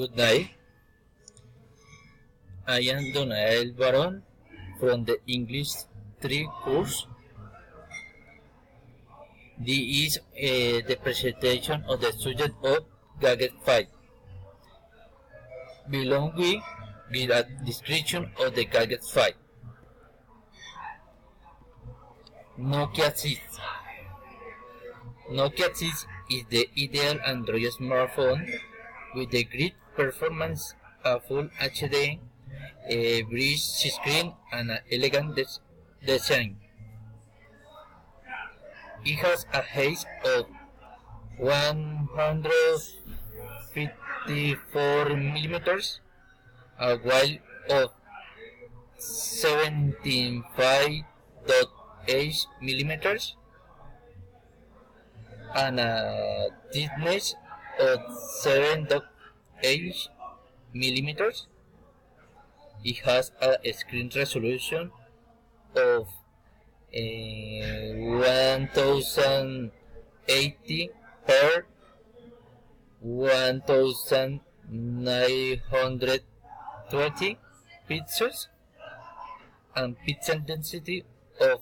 Good night. I am Donael Baron from the English 3 course. This is the presentation of the subject of Gadget 5. Below we give a description of the Gadget 5. Nokia 6. Nokia 6 is the ideal Android smartphone with a great performance, a full HD, a bright screen, and an elegant design. It has a height of 154 millimeters, a width of 75.8 millimeters, and a thickness of 7.8 millimeters. It has a screen resolution of 1080 per 1920 pixels and pixel density of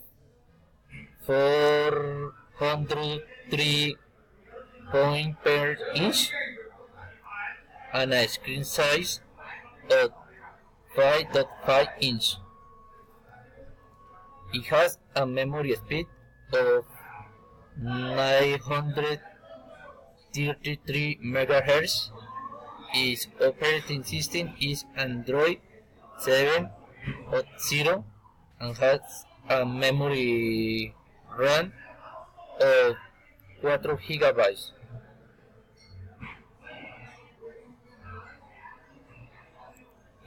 403 points per inch and a screen size of 5.5 inch. It has a memory speed of 933 MHz. Its operating system is Android 7.0 and has a memory RAM of 4 GB.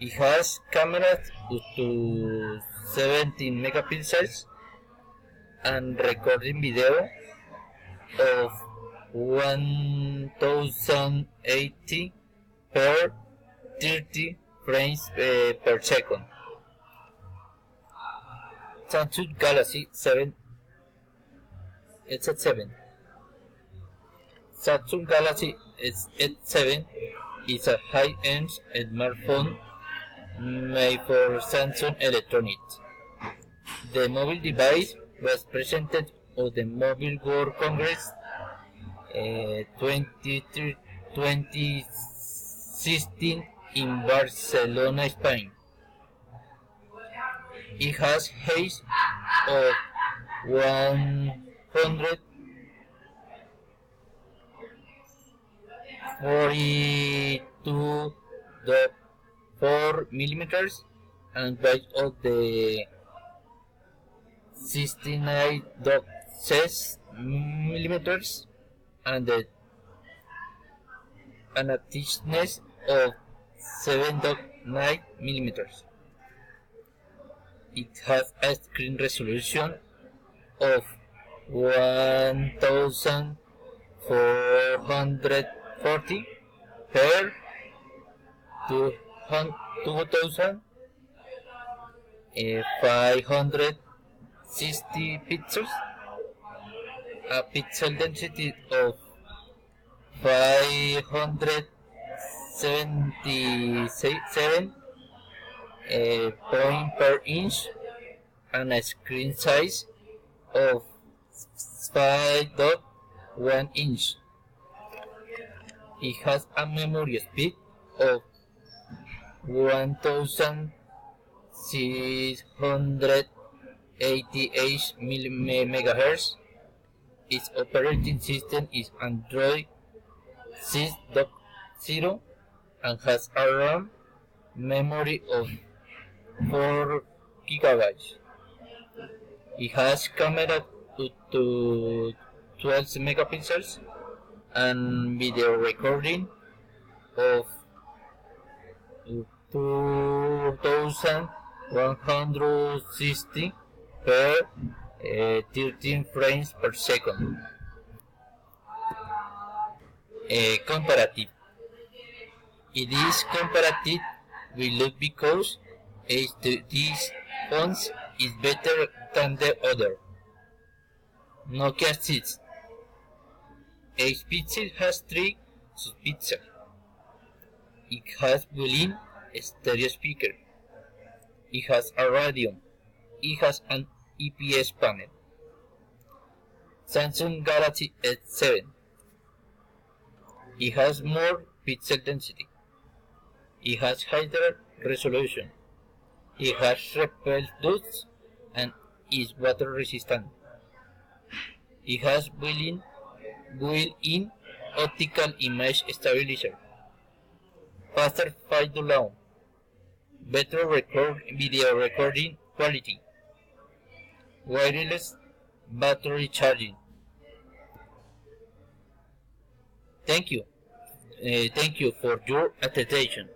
It has cameras up to 17 megapixels and recording video of 1080 per 30 frames per second. Samsung Galaxy S7. Samsung Galaxy S7 is a high-end smartphone made for Samsung Electronics. The mobile device was presented at the Mobile World Congress 2016 in Barcelona, Spain. It has height of 142.4 millimeters and weight of the 69.6 millimeters and a thickness of 7.9 millimeters. It has a screen resolution of 1440 per 2560 pixels, a pixel density of 577 point per inch and a screen size of 5.1 inch. It has a memory speed of 1688 MHz. Its operating system is Android 6.0 and has a RAM memory of 4 GB. It has camera up to 12 megapixels and video recording of 2160 per 13 frames per second. Comparative. It is comparative we look because these phones is better than the other. Nokia 6. Each pixel has 3 subpixels. It has built-in stereo speaker. It has a radio. It has an IPS panel. Samsung Galaxy S7. It has more pixel density. It has higher resolution. It has repel dust and is water resistant. It has built-in optical image stabilizer, faster 5 download, better video recording quality, wireless battery charging. Thank you for your attention.